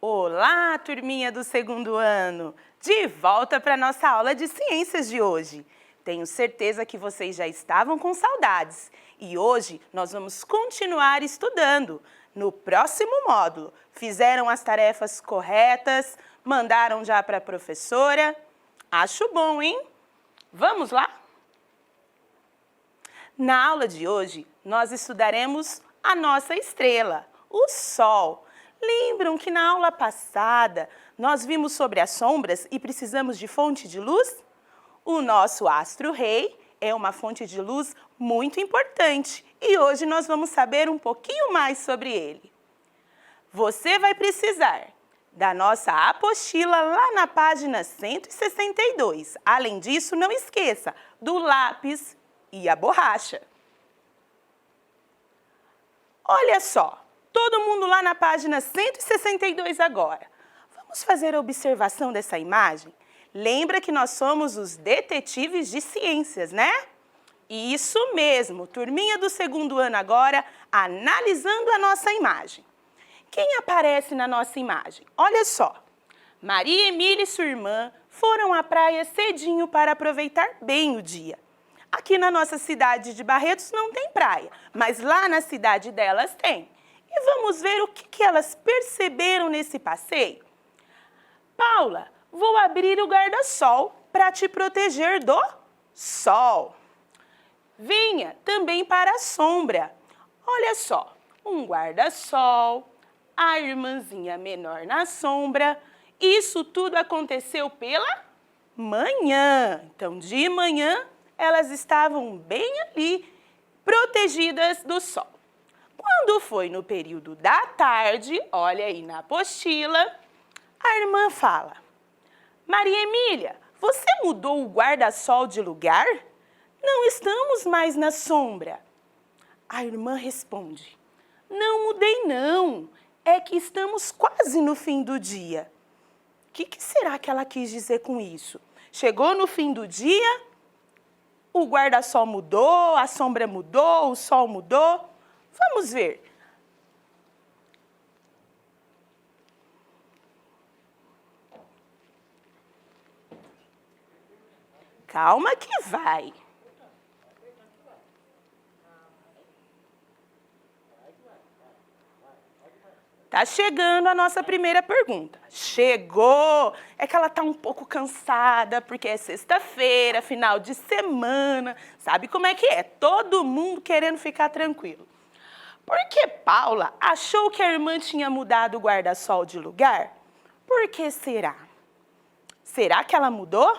Olá, turminha do segundo ano! De volta para a nossa aula de ciências de hoje. Tenho certeza que vocês já estavam com saudades e hoje nós vamos continuar estudando. No próximo módulo, fizeram as tarefas corretas? Mandaram já para a professora? Acho bom, hein? Vamos lá? Na aula de hoje, nós estudaremos a nossa estrela, o Sol. Lembram que na aula passada nós vimos sobre as sombras e precisamos de fonte de luz? O nosso astro-rei é uma fonte de luz muito importante e hoje nós vamos saber um pouquinho mais sobre ele. Você vai precisar da nossa apostila lá na página 162. Além disso, não esqueça do lápis e a borracha. Olha só, todo mundo lá na página 162 agora. Vamos fazer a observação dessa imagem? Lembra que nós somos os detetives de ciências, né? Isso mesmo, turminha do segundo ano agora, analisando a nossa imagem. Quem aparece na nossa imagem? Olha só, Maria Emília e sua irmã foram à praia cedinho para aproveitar bem o dia. Aqui na nossa cidade de Barretos não tem praia, mas lá na cidade delas tem. E vamos ver o que elas perceberam nesse passeio? Paula, vou abrir o guarda-sol para te proteger do sol. Venha também para a sombra. Olha só, um guarda-sol, a irmãzinha menor na sombra. Isso tudo aconteceu pela manhã. Então, de manhã, elas estavam bem ali, protegidas do sol. Quando foi no período da tarde, olha aí na apostila, a irmã fala: Maria Emília, você mudou o guarda-sol de lugar? Não estamos mais na sombra. A irmã responde: não mudei não, é que estamos quase no fim do dia. O que será que ela quis dizer com isso? Chegou no fim do dia, o guarda-sol mudou, a sombra mudou, o sol mudou. Vamos ver. Calma que vai. Tá chegando a nossa primeira pergunta. Chegou! É que ela tá um pouco cansada, porque é sexta-feira, final de semana. Sabe como é que é? Todo mundo querendo ficar tranquilo. Por que Paula achou que a irmã tinha mudado o guarda-sol de lugar? Por que será? Será que ela mudou?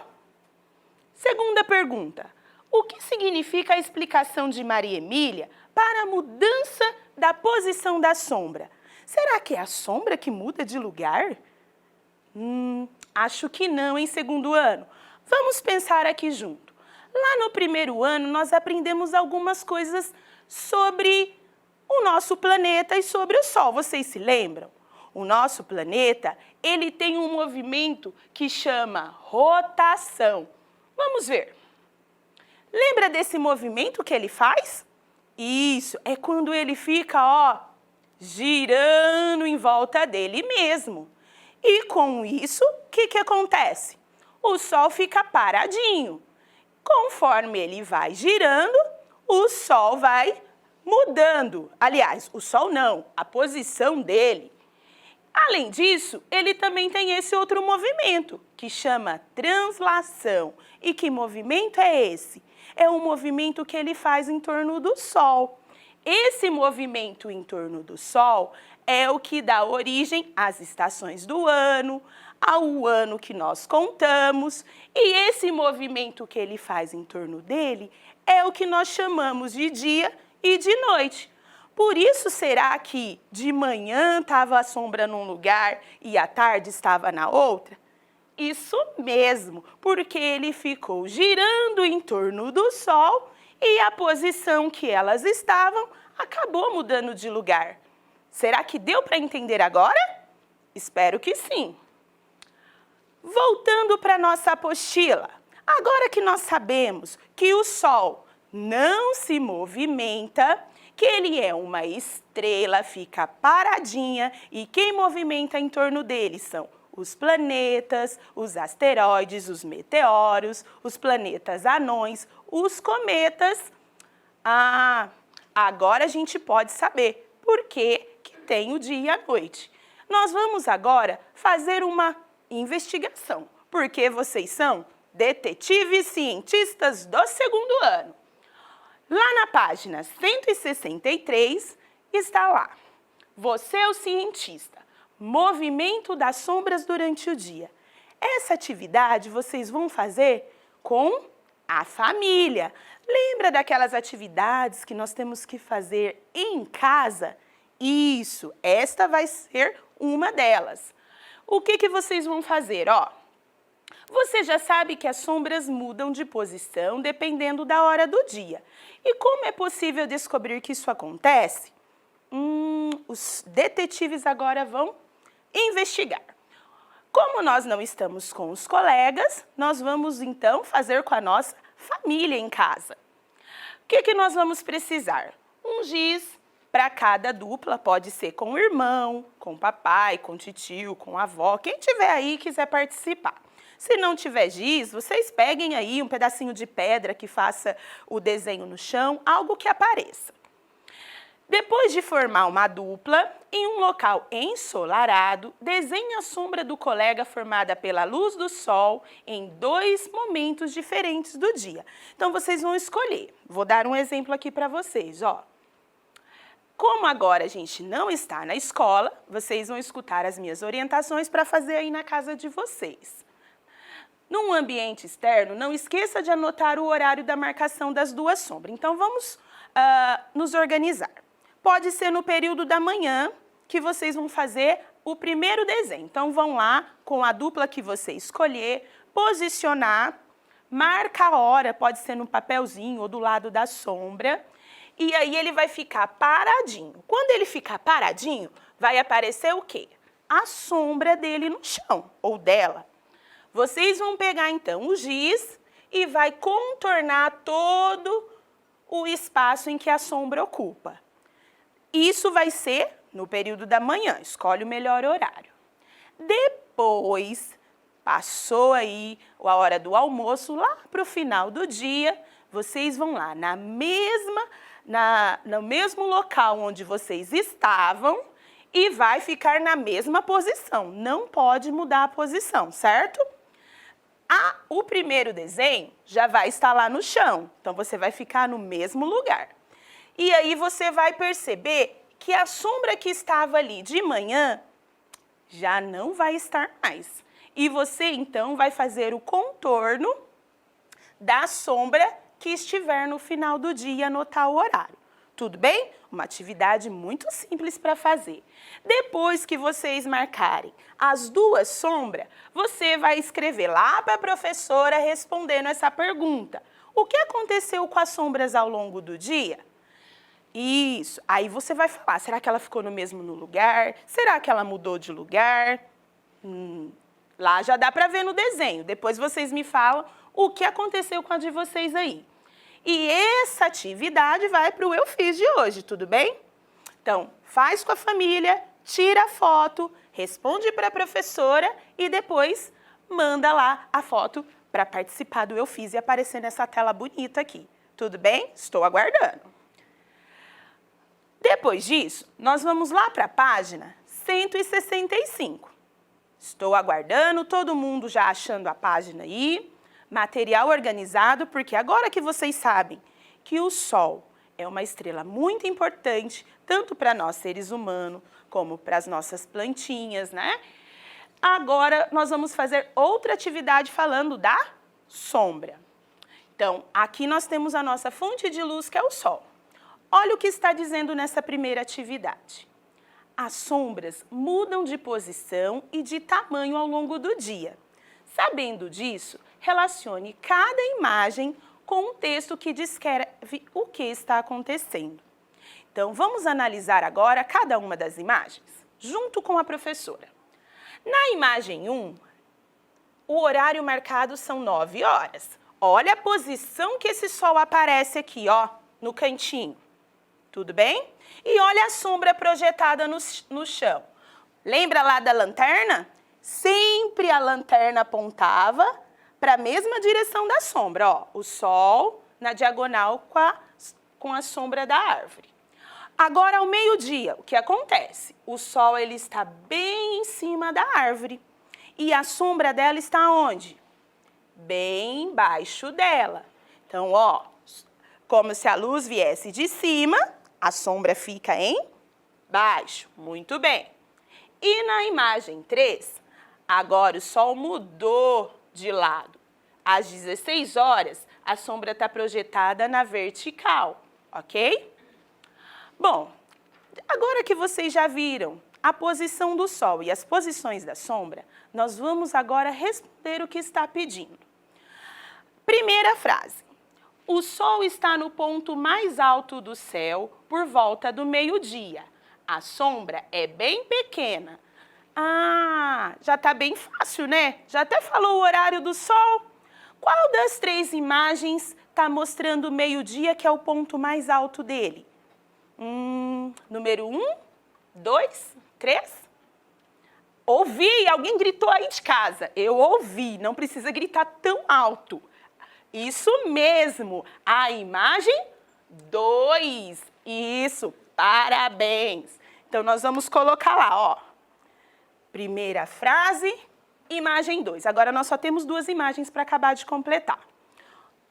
Segunda pergunta. O que significa a explicação de Maria Emília para a mudança da posição da sombra? Será que é a sombra que muda de lugar? Acho que não, em segundo ano. Vamos pensar aqui junto. Lá no primeiro ano, nós aprendemos algumas coisas sobre o nosso planeta e sobre o Sol. Vocês se lembram? O nosso planeta, ele tem um movimento que chama rotação. Vamos ver. Lembra desse movimento que ele faz? Isso, é quando ele fica, ó, girando em volta dele mesmo. E com isso, o que acontece? O Sol fica paradinho. Conforme ele vai girando, o Sol vai mudando. Aliás, o Sol não, a posição dele. Além disso, ele também tem esse outro movimento, que chama translação. E que movimento é esse? É um movimento que ele faz em torno do Sol. Esse movimento em torno do Sol é o que dá origem às estações do ano, ao ano que nós contamos, e esse movimento que ele faz em torno dele é o que nós chamamos de dia e de noite. Por isso, será que de manhã estava a sombra num lugar e à tarde estava na outra? Isso mesmo, porque ele ficou girando em torno do Sol e a posição que elas estavam acabou mudando de lugar. Será que deu para entender agora? Espero que sim. Voltando para a nossa apostila, agora que nós sabemos que o Sol não se movimenta, que ele é uma estrela, fica paradinha e quem movimenta em torno dele são os planetas, os asteroides, os meteoros, os planetas anões, os cometas. Ah, agora a gente pode saber por que tem o dia e a noite. Nós vamos agora fazer uma investigação, porque vocês são detetives cientistas do segundo ano. Lá na página 163 está lá, você é o cientista, movimento das sombras durante o dia. Essa atividade vocês vão fazer com a família. Lembra daquelas atividades que nós temos que fazer em casa? Isso, esta vai ser uma delas. O que vocês vão fazer? Você já sabe que as sombras mudam de posição dependendo da hora do dia. E como é possível descobrir que isso acontece? Os detetives agora vão investigar. Como nós não estamos com os colegas, nós vamos então fazer com a nossa família em casa. O que nós vamos precisar? Um giz para cada dupla, pode ser com o irmão, com o papai, com o titio, com a avó, quem tiver aí e quiser participar. Se não tiver giz, vocês peguem aí um pedacinho de pedra que faça o desenho no chão, algo que apareça. Depois de formar uma dupla, em um local ensolarado, desenhe a sombra do colega formada pela luz do sol em 2 momentos diferentes do dia. Então, vocês vão escolher. Vou dar um exemplo aqui para vocês, Como agora a gente não está na escola, vocês vão escutar as minhas orientações para fazer aí na casa de vocês. Num ambiente externo, não esqueça de anotar o horário da marcação das 2 sombras. Então, vamos nos organizar. Pode ser no período da manhã que vocês vão fazer o primeiro desenho. Então, vão lá com a dupla que você escolher, posicionar, marca a hora, pode ser no papelzinho ou do lado da sombra. E aí ele vai ficar paradinho. Quando ele ficar paradinho, vai aparecer o quê? A sombra dele no chão, ou dela. Vocês vão pegar, então, o giz e vai contornar todo o espaço em que a sombra ocupa. Isso vai ser no período da manhã, escolhe o melhor horário. Depois, passou aí a hora do almoço, lá para o final do dia, vocês vão lá no mesmo local onde vocês estavam e vai ficar na mesma posição. Não pode mudar a posição, certo? O primeiro desenho já vai estar lá no chão, então você vai ficar no mesmo lugar. E aí você vai perceber que a sombra que estava ali de manhã já não vai estar mais. E você então vai fazer o contorno da sombra que estiver no final do dia e anotar o horário. Tudo bem? Uma atividade muito simples para fazer. Depois que vocês marcarem as 2 sombras, você vai escrever lá para a professora respondendo essa pergunta. O que aconteceu com as sombras ao longo do dia? Isso. Aí você vai falar, será que ela ficou no mesmo lugar? Será que ela mudou de lugar? Lá já dá para ver no desenho. Depois vocês me falam o que aconteceu com a de vocês aí. E essa atividade vai para o Eu Fiz de hoje, tudo bem? Então, faz com a família, tira a foto, responde para a professora e depois manda lá a foto para participar do Eu Fiz e aparecer nessa tela bonita aqui. Tudo bem? Estou aguardando. Depois disso, nós vamos lá para a página 165. Estou aguardando, todo mundo já achando a página aí. Material organizado, porque agora que vocês sabem que o Sol é uma estrela muito importante, tanto para nós seres humanos, como para as nossas plantinhas, né? Agora nós vamos fazer outra atividade falando da sombra. Então, aqui nós temos a nossa fonte de luz, que é o Sol. Olha o que está dizendo nessa primeira atividade. As sombras mudam de posição e de tamanho ao longo do dia. Sabendo disso, relacione cada imagem com um texto que descreve o que está acontecendo. Então, vamos analisar agora cada uma das imagens, junto com a professora. Na imagem 1, o horário marcado são 9 horas. Olha a posição que esse sol aparece aqui, no cantinho. Tudo bem? E olha a sombra projetada no chão. Lembra lá da lanterna? Sempre a lanterna apontava para a mesma direção da sombra. Ó, o sol na diagonal com a sombra da árvore. Agora, ao meio-dia, o que acontece? O sol ele está bem em cima da árvore. E a sombra dela está onde? Bem embaixo dela. Então, ó, como se a luz viesse de cima, a sombra fica embaixo. Muito bem. E na imagem 3, agora o sol mudou de lado. Às 16 horas, a sombra está projetada na vertical, ok? Bom, agora que vocês já viram a posição do sol e as posições da sombra, nós vamos agora responder o que está pedindo. Primeira frase. O sol está no ponto mais alto do céu por volta do meio-dia. A sombra é bem pequena. Ah, já está bem fácil, né? Já até falou o horário do sol. Qual das 3 imagens está mostrando o meio-dia, que é o ponto mais alto dele? Número 1, 2, 3? Ouvi, alguém gritou aí de casa. Eu ouvi, não precisa gritar tão alto. Isso mesmo, a imagem 2. Isso, parabéns. Então, nós vamos colocar lá, ó. Primeira frase, imagem 2. Agora, nós só temos 2 imagens para acabar de completar.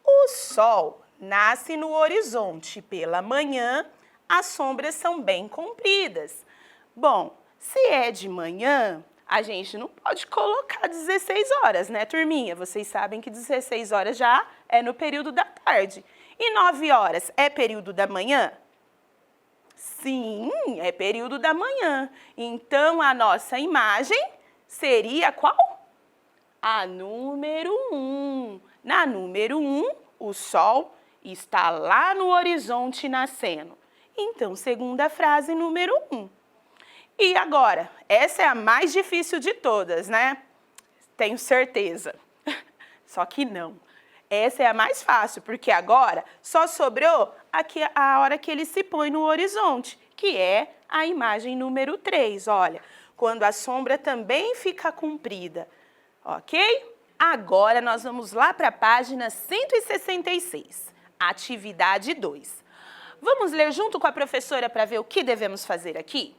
O sol nasce no horizonte pela manhã, as sombras são bem compridas. Bom, se é de manhã, a gente não pode colocar 16 horas, né, turminha? Vocês sabem que 16 horas já é no período da tarde. E 9 horas é período da manhã? Sim, é período da manhã. Então, a nossa imagem seria qual? A número 1. Na número 1, o sol está lá no horizonte nascendo. Então, segunda frase, número 1. E agora, essa é a mais difícil de todas, né? Tenho certeza. Só que não. Essa é a mais fácil, porque agora só sobrou aqui a hora que ele se põe no horizonte, que é a imagem número 3. Olha, quando a sombra também fica comprida, ok? Agora nós vamos lá para a página 166, atividade 2. Vamos ler junto com a professora para ver o que devemos fazer aqui?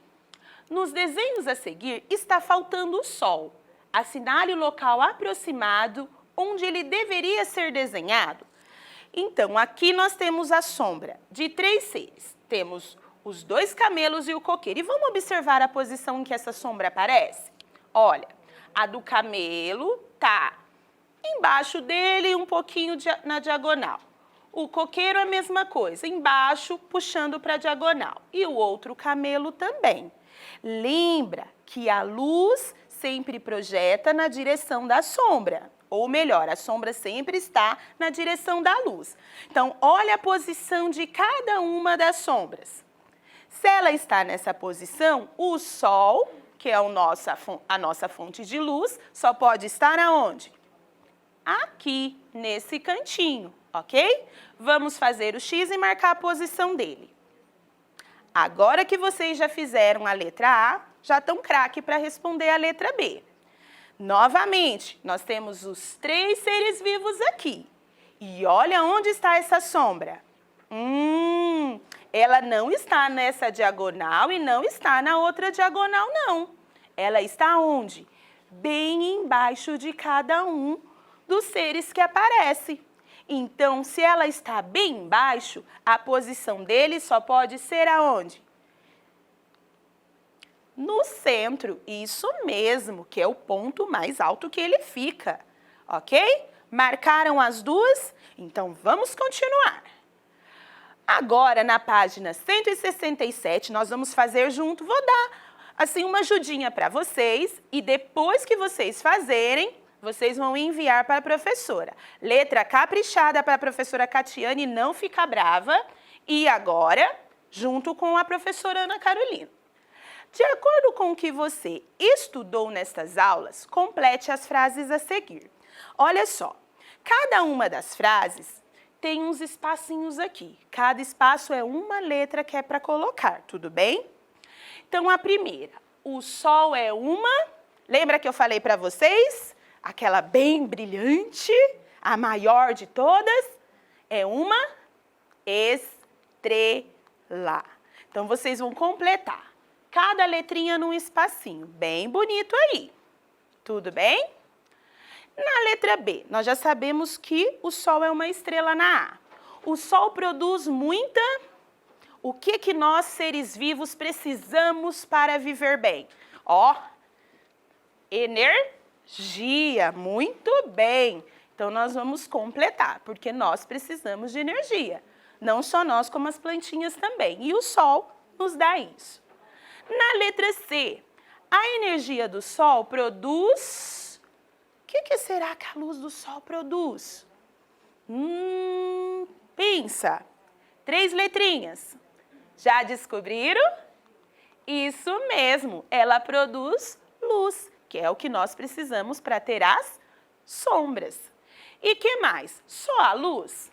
Nos desenhos a seguir está faltando o sol. Assinale o local aproximado onde ele deveria ser desenhado. Então, aqui nós temos a sombra de 3 seres. Temos os 2 camelos e o coqueiro. E vamos observar a posição em que essa sombra aparece? Olha, a do camelo está embaixo dele, um pouquinho na diagonal. O coqueiro a mesma coisa, embaixo, puxando para a diagonal. E o outro camelo também. Lembra que a luz sempre projeta na direção da sombra. Ou melhor, a sombra sempre está na direção da luz. Então, olha a posição de cada uma das sombras. Se ela está nessa posição, o sol, que é a nossa fonte de luz, só pode estar aonde? Aqui, nesse cantinho, ok? Vamos fazer o X e marcar a posição dele. Agora que vocês já fizeram a letra A, já estão craque para responder a letra B. Novamente, nós temos os 3 seres vivos aqui. E olha onde está essa sombra. Ela não está nessa diagonal e não está na outra diagonal, não. Ela está onde? Bem embaixo de cada um dos seres que aparece. Então, se ela está bem embaixo, a posição dele só pode ser aonde? No centro, isso mesmo, que é o ponto mais alto que ele fica, ok? Marcaram as 2? Então, vamos continuar. Agora, na página 167, nós vamos fazer junto, vou dar assim uma ajudinha para vocês e depois que vocês fazerem, vocês vão enviar para a professora. Letra caprichada para a professora Catiane, não fica brava. E agora, junto com a professora Ana Carolina. De acordo com o que você estudou nestas aulas, complete as frases a seguir. Olha só, cada uma das frases tem uns espacinhos aqui. Cada espaço é uma letra que é para colocar, tudo bem? Então, a primeira, o Sol é uma... Lembra que eu falei para vocês? Aquela bem brilhante, a maior de todas, é uma estrela. Então, vocês vão completar cada letrinha num espacinho, bem bonito aí. Tudo bem? Na letra B, nós já sabemos que o Sol é uma estrela na A. O Sol produz muita... O que nós, seres vivos, precisamos para viver bem? Ó, energia, muito bem. Então, nós vamos completar, porque nós precisamos de energia. Não só nós, como as plantinhas também. E o Sol nos dá isso. Na letra C, a energia do Sol produz... O que será que a luz do Sol produz? Pensa. 3 letrinhas. Já descobriram? Isso mesmo, ela produz luz, que é o que nós precisamos para ter as sombras. E que mais? Só a luz?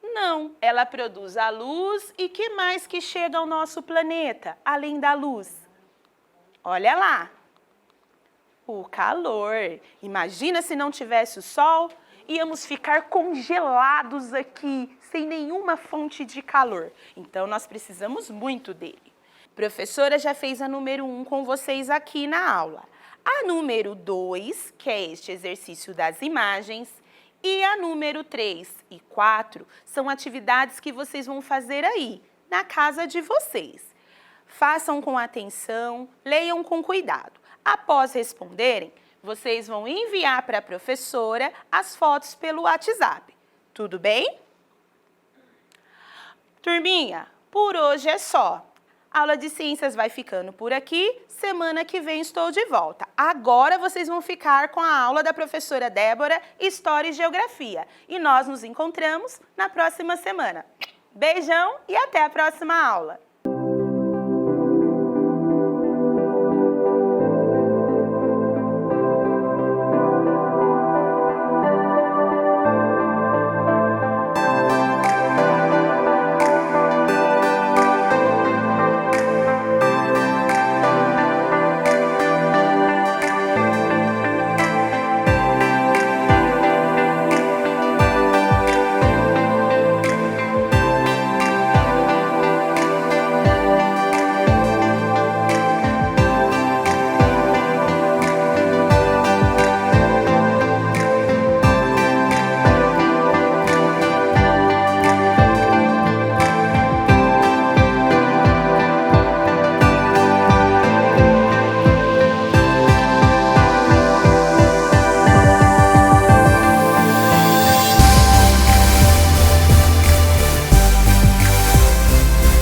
Não, ela produz a luz e que mais que chega ao nosso planeta, além da luz? Olha lá. O calor. Imagina se não tivesse o Sol, íamos ficar congelados aqui, sem nenhuma fonte de calor. Então, nós precisamos muito dele. A professora já fez a número 1 com vocês aqui na aula. A número 2, que é este exercício das imagens, e a número 3 e 4 são atividades que vocês vão fazer aí, na casa de vocês. Façam com atenção, leiam com cuidado. Após responderem, vocês vão enviar para a professora as fotos pelo WhatsApp. Tudo bem? Turminha, por hoje é só. A aula de ciências vai ficando por aqui. Semana que vem estou de volta. Agora vocês vão ficar com a aula da professora Débora, História e Geografia. E nós nos encontramos na próxima semana. Beijão e até a próxima aula.